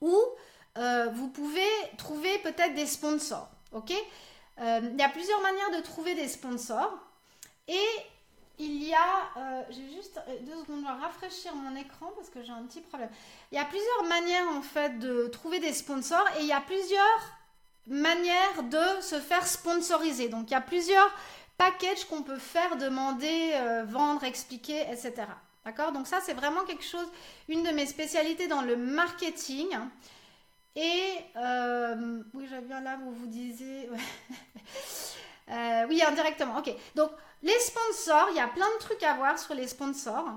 Speaker 1: où vous pouvez trouver peut-être des sponsors, ok. Il y a plusieurs manières de trouver des sponsors. Et il y a, j'ai juste 2 secondes, je vais rafraîchir mon écran parce que j'ai un petit problème. Il y a plusieurs manières en fait de trouver des sponsors et il y a plusieurs manières de se faire sponsoriser. Donc il y a plusieurs packages qu'on peut faire, demander, vendre, expliquer, etc. D'accord? Donc ça c'est vraiment quelque chose, une de mes spécialités dans le marketing. Et oui, j'avais bien là où vous disiez... oui, indirectement, ok. Donc, les sponsors, il y a plein de trucs à voir sur les sponsors.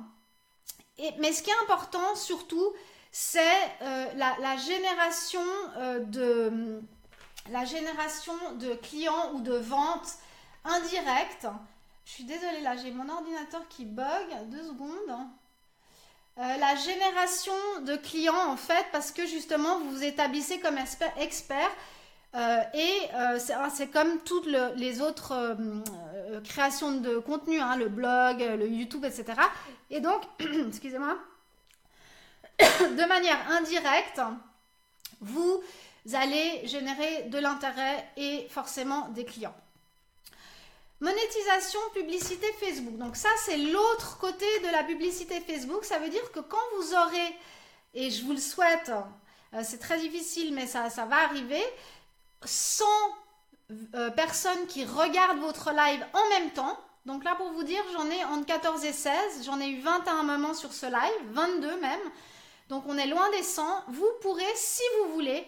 Speaker 1: Mais ce qui est important surtout, c'est la génération de clients ou de ventes indirectes. Je suis désolée, là, j'ai mon ordinateur qui bug. 2 secondes. La génération de clients, en fait, parce que justement, vous vous établissez comme expert. C'est comme toutes les autres créations de contenu, hein, le blog, le YouTube, etc. Et donc, excusez-moi, de manière indirecte, vous allez générer de l'intérêt et forcément des clients. Monétisation, publicité Facebook. Donc ça, c'est l'autre côté de la publicité Facebook. Ça veut dire que quand vous aurez, et je vous le souhaite, c'est très difficile, mais ça va arriver, 100 personnes qui regardent votre live en même temps. Donc là, pour vous dire, j'en ai entre 14 et 16. J'en ai eu 20 à un moment sur ce live, 22 même. Donc on est loin des 100. Vous pourrez, si vous voulez,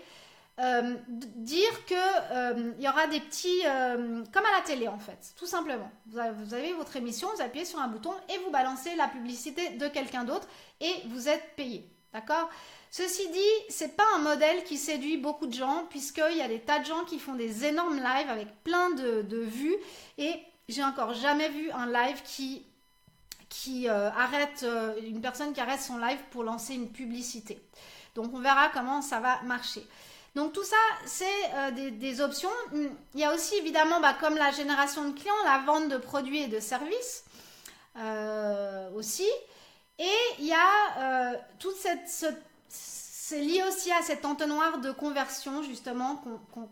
Speaker 1: dire que il y aura des petits comme à la télé en fait, tout simplement. Vous avez votre émission, vous appuyez sur un bouton et vous balancez la publicité de quelqu'un d'autre et vous êtes payé, d'accord? Ceci dit, c'est pas un modèle qui séduit beaucoup de gens puisqu'il y a des tas de gens qui font des énormes lives avec plein de vues et j'ai encore jamais vu un live qui arrête une personne qui arrête son live pour lancer une publicité. Donc on verra comment ça va marcher. Donc tout ça, c'est des options. Il y a aussi évidemment, comme la génération de clients, la vente de produits et de services aussi. Et il y a toute c'est lié aussi à cet entonnoir de conversion justement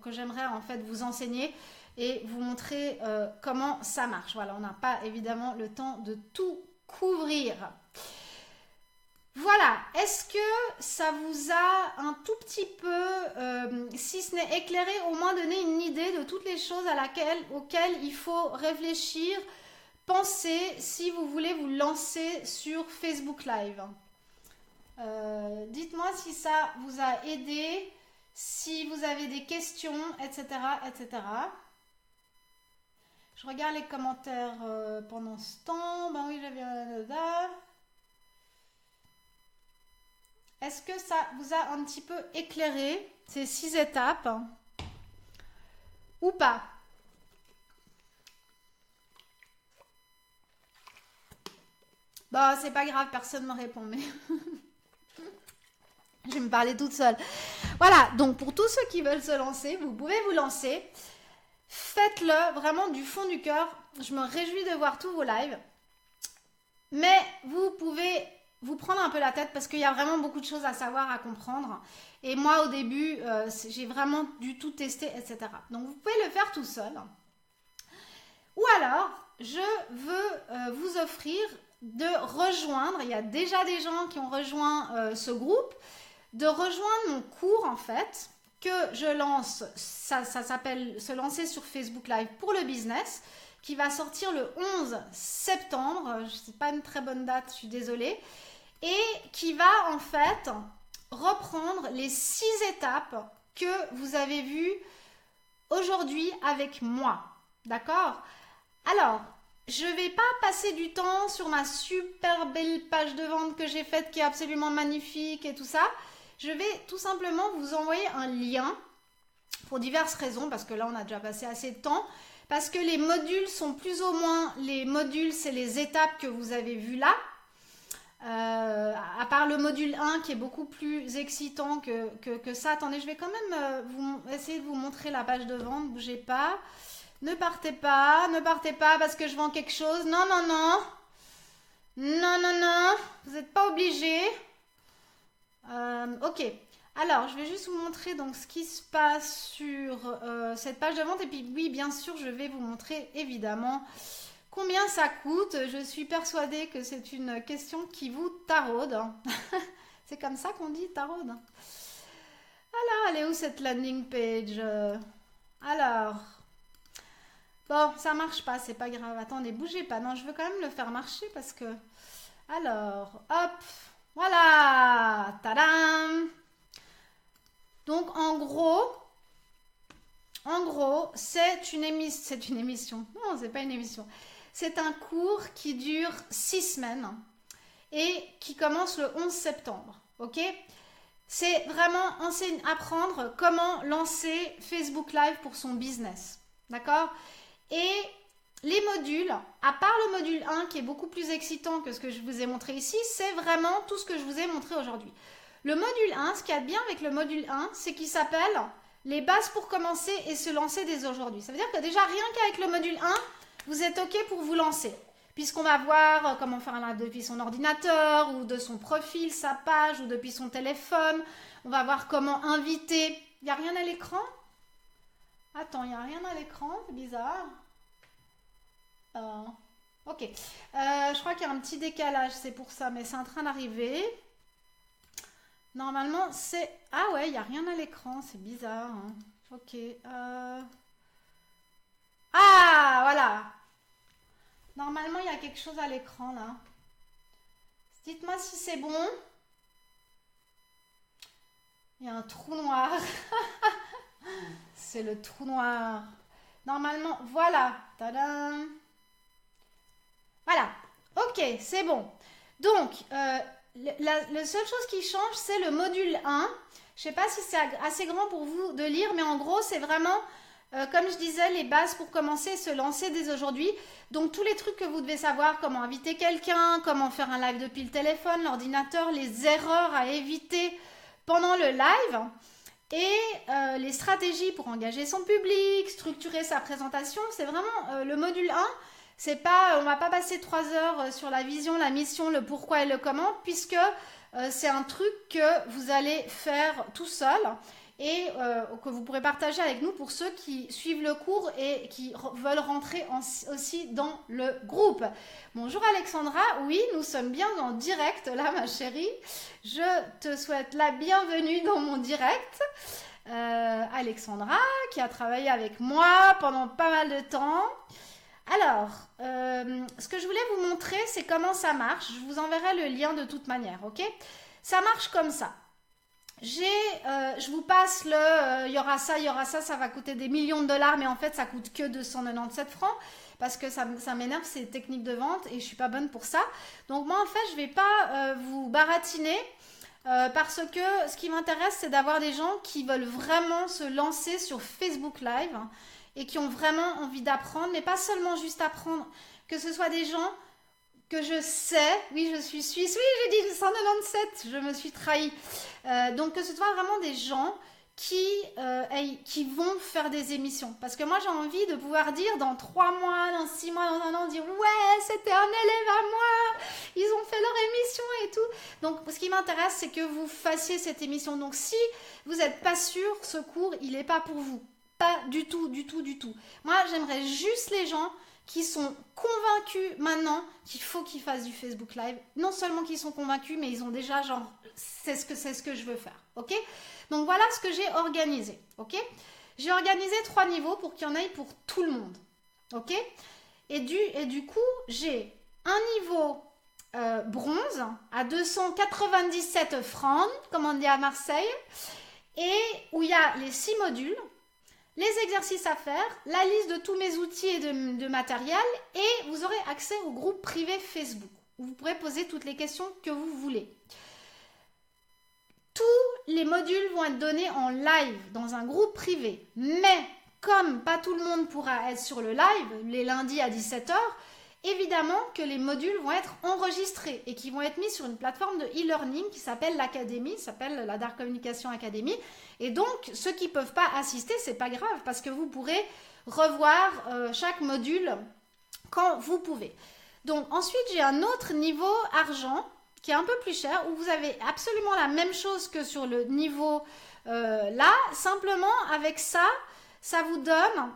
Speaker 1: que j'aimerais en fait vous enseigner et vous montrer comment ça marche. Voilà, on n'a pas évidemment le temps de tout couvrir. Voilà, est-ce que ça vous a un tout petit peu, si ce n'est éclairé, au moins donné une idée de toutes les choses auxquelles il faut réfléchir, penser si vous voulez vous lancer sur Facebook Live. Dites-moi si ça vous a aidé, si vous avez des questions, etc., etc. Je regarde les commentaires pendant ce temps. Ben oui, j'avais un... Est-ce que ça vous a un petit peu éclairé, ces 6 étapes, ou pas? Bon, c'est pas grave, personne ne me répond, mais je vais me parler toute seule. Voilà, donc pour tous ceux qui veulent se lancer, vous pouvez vous lancer. Faites-le vraiment du fond du cœur. Je me réjouis de voir tous vos lives. Mais vous pouvez vous prendre un peu la tête parce qu'il y a vraiment beaucoup de choses à savoir, à comprendre. Et moi, au début, j'ai vraiment dû tout tester, etc. Donc, vous pouvez le faire tout seul. Ou alors, je veux vous offrir de rejoindre, il y a déjà des gens qui ont rejoint ce groupe, de rejoindre mon cours, en fait, que je lance, ça s'appelle Se lancer sur Facebook Live pour le business, qui va sortir le 11 septembre. Ce n'est pas une très bonne date, je suis désolée. Et qui va en fait reprendre les 6 étapes que vous avez vues aujourd'hui avec moi. D'accord? Alors, je ne vais pas passer du temps sur ma super belle page de vente que j'ai faite qui est absolument magnifique et tout ça. Je vais tout simplement vous envoyer un lien pour diverses raisons parce que là, on a déjà passé assez de temps. Parce que les modules sont plus ou moins, les modules, c'est les étapes que vous avez vues là. À part le module 1 qui est beaucoup plus excitant que ça. Attendez, je vais quand même essayer de vous montrer la page de vente. Bougez pas. Ne partez pas parce que je vends quelque chose. Non, non, non. Non, non, non. Vous n'êtes pas obligé. Ok. Alors, je vais juste vous montrer donc ce qui se passe sur cette page de vente. Et puis, oui, bien sûr, je vais vous montrer évidemment combien ça coûte. Je suis persuadée que c'est une question qui vous taraude. C'est comme ça qu'on dit taraude. Alors, elle est où cette landing page? Alors, bon, ça marche pas, c'est pas grave. Attendez, bougez pas. Non, je veux quand même le faire marcher parce que... Alors, hop, voilà, tadam. Donc, en gros, c'est une émission. Non, c'est pas une émission. C'est un cours qui dure 6 semaines. et qui commence le 11 septembre. Ok? C'est vraiment apprendre comment lancer Facebook Live pour son business. D'accord? Et les modules, à part le module 1 qui est beaucoup plus excitant que ce que je vous ai montré ici, c'est vraiment tout ce que je vous ai montré aujourd'hui. Le module 1, ce qu'il y a de bien avec le module 1, c'est qu'il s'appelle les bases pour commencer et se lancer dès aujourd'hui. Ça veut dire que déjà rien qu'avec le module 1, vous êtes OK pour vous lancer. Puisqu'on va voir comment faire un live depuis son ordinateur ou de son profil, sa page ou depuis son téléphone. On va voir comment inviter. Il n'y a rien à l'écran? Attends, il n'y a rien à l'écran, c'est bizarre. Ok. Je crois qu'il y a un petit décalage, c'est pour ça, mais c'est en train d'arriver. Normalement, c'est... Ah ouais, il n'y a rien à l'écran, c'est bizarre. Hein. Ok. Ah, voilà. Normalement, il y a quelque chose à l'écran, là. Dites-moi si c'est bon. Il y a un trou noir. C'est le trou noir. Normalement, voilà. Tadam. Voilà. Ok, c'est bon. Donc, la seule chose qui change, c'est le module 1. Je ne sais pas si c'est assez grand pour vous de lire, mais en gros, c'est vraiment, comme je disais, les bases pour commencer et se lancer dès aujourd'hui. Donc, tous les trucs que vous devez savoir, comment inviter quelqu'un, comment faire un live depuis le téléphone, l'ordinateur, les erreurs à éviter pendant le live et les stratégies pour engager son public, structurer sa présentation. C'est vraiment le module 1. C'est pas, on va pas passer 3 heures sur la vision, la mission, le pourquoi et le comment, puisque c'est un truc que vous allez faire tout seul et que vous pourrez partager avec nous pour ceux qui suivent le cours et qui veulent rentrer aussi dans le groupe. Bonjour Alexandra, oui, nous sommes bien en direct là ma chérie. Je te souhaite la bienvenue dans mon direct. Alexandra qui a travaillé avec moi pendant pas mal de temps. Alors, ce que je voulais vous montrer, c'est comment ça marche. Je vous enverrai le lien de toute manière, ok? Ça marche comme ça. Je vous passe il y aura ça, ça va coûter des millions de dollars, mais en fait, ça coûte que 297 francs, parce que ça m'énerve, ces techniques de vente, et je suis pas bonne pour ça. Donc moi, en fait, je vais pas vous baratiner, parce que ce qui m'intéresse, c'est d'avoir des gens qui veulent vraiment se lancer sur Facebook Live, et qui ont vraiment envie d'apprendre, mais pas seulement juste apprendre, que ce soit des gens que je sais, oui je suis suisse, oui j'ai dit 197, je me suis trahie, donc que ce soit vraiment des gens qui vont faire des émissions, parce que moi j'ai envie de pouvoir dire dans 3 mois, dans 6 mois, dans 1 an, dire ouais c'était un élève à moi, ils ont fait leur émission et tout. Donc ce qui m'intéresse c'est que vous fassiez cette émission. Donc si vous n'êtes pas sûr, ce cours il n'est pas pour vous. Pas du tout, du tout, du tout. Moi, j'aimerais juste les gens qui sont convaincus maintenant qu'il faut qu'ils fassent du Facebook Live. Non seulement qu'ils sont convaincus, mais ils ont déjà genre, c'est ce que je veux faire. Ok? Donc voilà ce que j'ai organisé. Ok? J'ai organisé 3 niveaux pour qu'il y en ait pour tout le monde. Ok? Et du coup, j'ai un niveau bronze à 297 francs, comme on dit à Marseille, et où il y a les 6 modules. Les exercices à faire, la liste de tous mes outils et de matériel, et vous aurez accès au groupe privé Facebook où vous pourrez poser toutes les questions que vous voulez. Tous les modules vont être donnés en live dans un groupe privé, mais comme pas tout le monde pourra être sur le live les lundis à 17 h, évidemment que les modules vont être enregistrés et qui vont être mis sur une plateforme de e-learning qui s'appelle l'Académie, s'appelle la Dark Communication Academy. Et donc, ceux qui ne peuvent pas assister, c'est pas grave parce que vous pourrez revoir chaque module quand vous pouvez. Donc, ensuite, j'ai un autre niveau argent qui est un peu plus cher où vous avez absolument la même chose que sur le niveau là. Simplement, avec ça, ça vous donne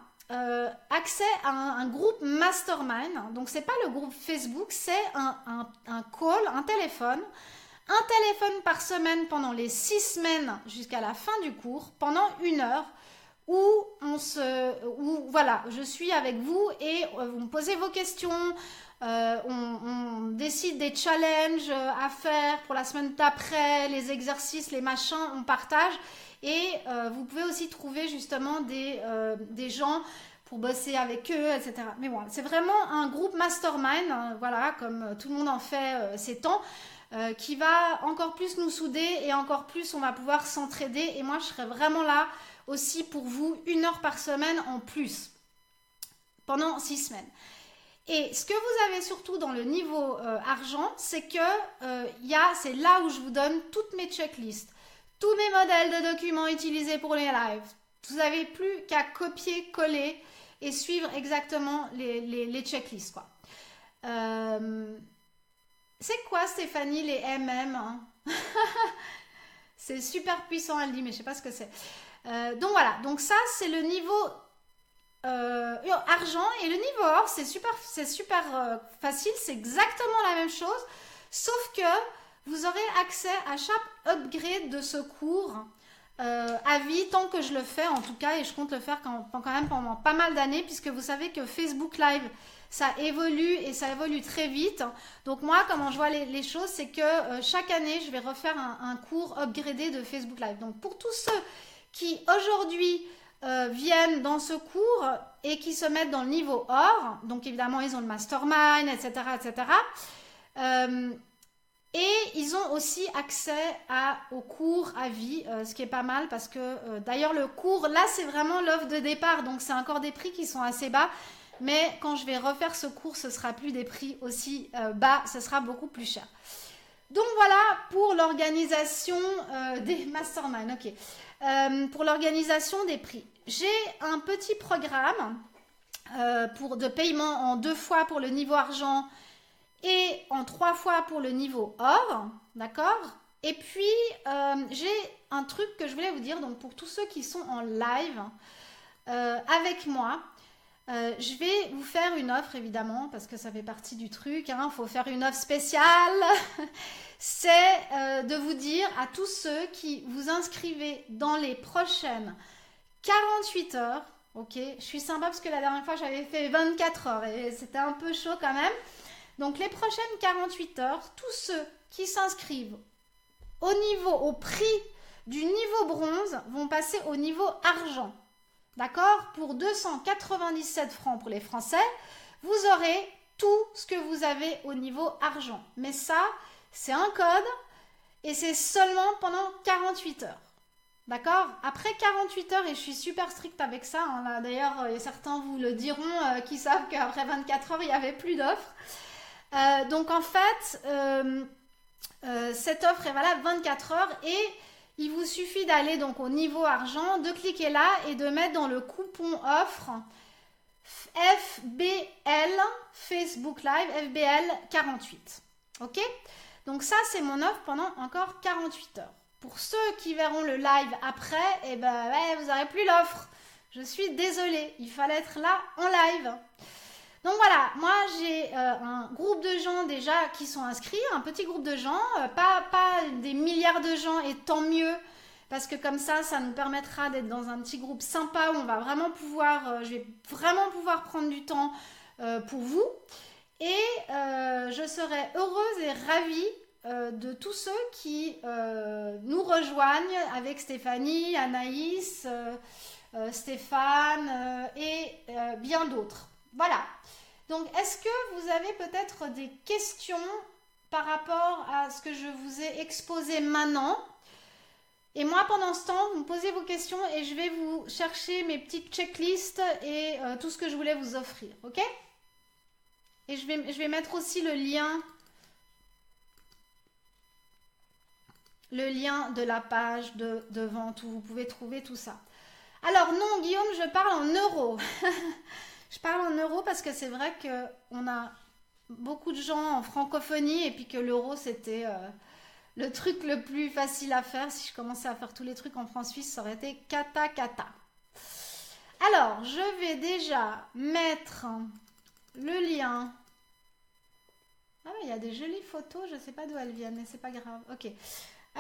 Speaker 1: accès à un groupe mastermind. Donc c'est pas le groupe Facebook, c'est un call, un téléphone par semaine pendant les 6 semaines jusqu'à la fin du cours, pendant 1 heure, où voilà, je suis avec vous et vous me posez vos questions, on décide des challenges à faire pour la semaine d'après, les exercices, les machins, on partage. Et vous pouvez aussi trouver justement des gens pour bosser avec eux, etc. Mais bon, c'est vraiment un groupe mastermind, hein, voilà, comme tout le monde en fait ces temps, qui va encore plus nous souder et encore plus on va pouvoir s'entraider. Et moi, je serai vraiment là aussi pour vous 1 heure par semaine en plus pendant 6 semaines. Et ce que vous avez surtout dans le niveau argent, c'est que c'est là où je vous donne toutes mes checklists, tous mes modèles de documents utilisés pour les lives. Vous n'avez plus qu'à copier-coller et suivre exactement les checklists, quoi. C'est quoi, Stéphanie, les MM, hein? C'est super puissant, elle dit, mais je ne sais pas ce que c'est. Donc voilà, donc ça, c'est le niveau argent, et le niveau or, c'est super facile, c'est exactement la même chose, sauf que vous aurez accès à chaque upgrade de ce cours à vie, tant que je le fais en tout cas, et je compte le faire quand même pendant pas mal d'années, puisque vous savez que Facebook Live, ça évolue et ça évolue très vite. Donc moi, comment je vois les choses, c'est que chaque année, je vais refaire un cours upgradé de Facebook Live. Donc pour tous ceux qui aujourd'hui viennent dans ce cours et qui se mettent dans le niveau or, donc évidemment ils ont le mastermind, etc., etc., et ils ont aussi accès au cours à vie, ce qui est pas mal parce que d'ailleurs le cours, là c'est vraiment l'offre de départ, donc c'est encore des prix qui sont assez bas, mais quand je vais refaire ce cours, ce sera plus des prix aussi bas, ce sera beaucoup plus cher. Donc voilà pour l'organisation des masterminds, ok. Pour l'organisation des prix. J'ai un petit programme de paiement en 2 fois pour le niveau argent et en 3 fois pour le niveau or, d'accord? Et puis, j'ai un truc que je voulais vous dire, donc pour tous ceux qui sont en live avec moi, je vais vous faire une offre, évidemment, parce que ça fait partie du truc, hein, faut faire une offre spéciale. C'est de vous dire à tous ceux qui vous inscrivez dans les prochaines 48 heures, ok, je suis sympa parce que la dernière fois j'avais fait 24 heures et c'était un peu chaud quand même. Donc les prochaines 48 heures, tous ceux qui s'inscrivent au prix du niveau bronze vont passer au niveau argent. D'accord? Pour 297 francs pour les Français, vous aurez tout ce que vous avez au niveau argent. Mais ça, c'est un code et c'est seulement pendant 48 heures. D'accord? Après 48 heures, et je suis super stricte avec ça, hein, d'ailleurs, certains vous le diront qui savent qu'après 24 heures, il n'y avait plus d'offres. Donc en fait, cette offre est valable 24 heures et il vous suffit d'aller donc au niveau argent, de cliquer là et de mettre dans le coupon offre FBL Facebook Live FBL 48. Ok? Donc ça, c'est mon offre pendant encore 48 heures. Pour ceux qui verront le live après, eh ben, ouais, vous n'aurez plus l'offre. Je suis désolée, il fallait être là en live. Donc voilà, moi j'ai un groupe de gens déjà qui sont inscrits, un petit groupe de gens, pas des milliards de gens, et tant mieux, parce que comme ça nous permettra d'être dans un petit groupe sympa où on va vraiment pouvoir, je vais vraiment pouvoir prendre du temps pour vous. Et je serai heureuse et ravie de tous ceux qui nous rejoignent avec Stéphanie, Anaïs, Stéphane et bien d'autres. Voilà. Donc, est-ce que vous avez peut-être des questions par rapport à ce que je vous ai exposé maintenant? Et moi, pendant ce temps, vous me posez vos questions et je vais vous chercher mes petites checklists et tout ce que je voulais vous offrir, ok? Et je vais mettre aussi le lien de la page de vente où vous pouvez trouver tout ça. Alors non, Guillaume, je parle en euros. Je parle en euros parce que c'est vrai qu'on a beaucoup de gens en francophonie et puis que l'euro, c'était le truc le plus facile à faire. Si je commençais à faire tous les trucs en franc-suisse, ça aurait été cata. Alors, je vais déjà mettre le lien. Ah oui, il y a des jolies photos, je ne sais pas d'où elles viennent, mais c'est pas grave. Ok.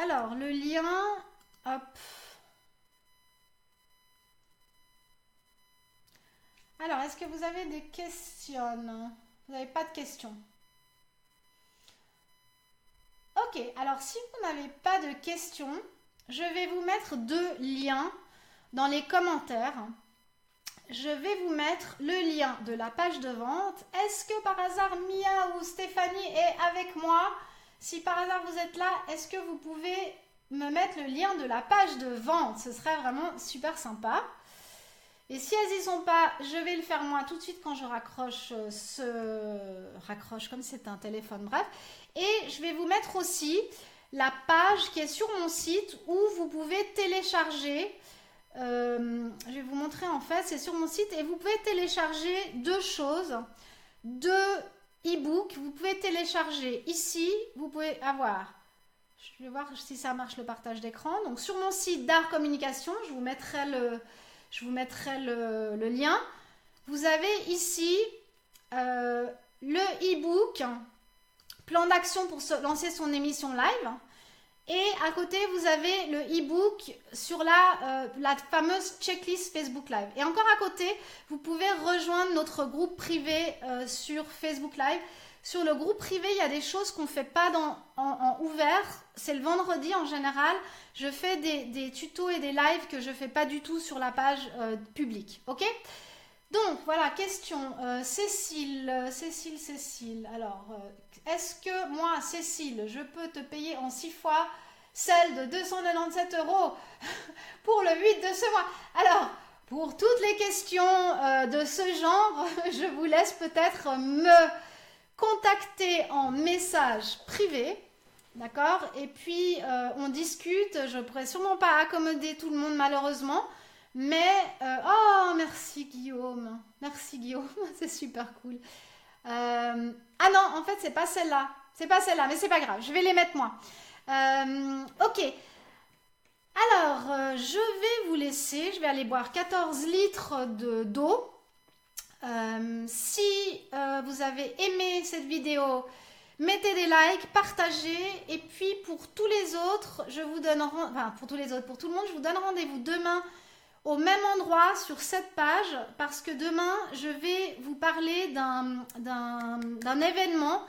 Speaker 1: Alors, le lien, hop. Alors, est-ce que vous avez des questions? Vous n'avez pas de questions? Ok, alors si vous n'avez pas de questions, je vais vous mettre 2 liens dans les commentaires. je vais vous mettre le lien de la page de vente. Est-ce que par hasard Mia ou Stéphanie est avec moi? Si par hasard vous êtes là, est-ce que vous pouvez me mettre le lien de la page de vente? Ce serait vraiment super sympa. Et si elles n'y sont pas, je vais le faire moi tout de suite quand je raccroche raccroche comme c'est un téléphone, bref. Et je vais vous mettre aussi la page qui est sur mon site où vous pouvez télécharger. Je vais vous montrer en fait, c'est sur mon site et vous pouvez télécharger deux choses, deux e-books. Vous pouvez télécharger ici, vous pouvez avoir, je vais voir si ça marche le partage d'écran. Donc sur mon site d'Art Communication, je vous mettrai le lien. Vous avez ici le e-book plan d'action pour lancer son émission live. Et à côté, vous avez le e-book sur la fameuse checklist Facebook Live. Et encore à côté, vous pouvez rejoindre notre groupe privé sur Facebook Live. Sur le groupe privé, il y a des choses qu'on ne fait pas en ouvert. C'est le vendredi en général. Je fais des tutos et des lives que je ne fais pas du tout sur la page publique. Ok ? Donc, voilà, question. Cécile. Alors, est-ce que moi, Cécile, je peux te payer en 6 fois celle de 297 € pour le 8 de ce mois? Alors, pour toutes les questions de ce genre, je vous laisse peut-être me contacter en message privé. D'accord? Et puis, on discute. Je ne pourrais sûrement pas accommoder tout le monde, malheureusement. Mais, oh, merci Guillaume, c'est super cool. Ah non, en fait, c'est pas celle-là, mais c'est pas grave, je vais les mettre moi. Ok, alors, je vais vous laisser, je vais aller boire 14 litres d'eau. Si vous avez aimé cette vidéo, mettez des likes, partagez, et puis pour tous les autres, je vous donne, enfin pour tout le monde, je vous donne rendez-vous demain au même endroit sur cette page parce que demain je vais vous parler d'un événement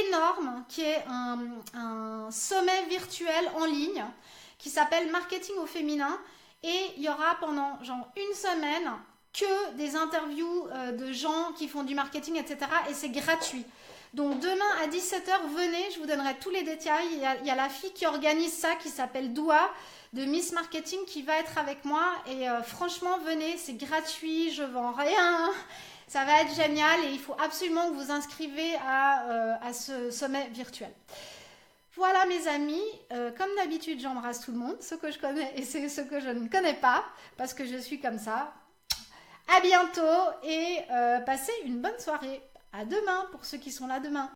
Speaker 1: énorme qui est un sommet virtuel en ligne qui s'appelle Marketing au féminin et il y aura pendant genre une semaine que des interviews de gens qui font du marketing, etc. et c'est gratuit. Donc demain à 17 h, venez, je vous donnerai tous les détails. Il y a la fille qui organise ça qui s'appelle Doua de Miss Marketing qui va être avec moi et franchement venez, c'est gratuit, je vends rien, ça va être génial et il faut absolument que vous vous inscrivez à ce sommet virtuel. Voilà mes amis, comme d'habitude j'embrasse tout le monde, ceux que je connais et ceux que je ne connais pas parce que je suis comme ça. À bientôt et passez une bonne soirée. À demain pour ceux qui sont là demain.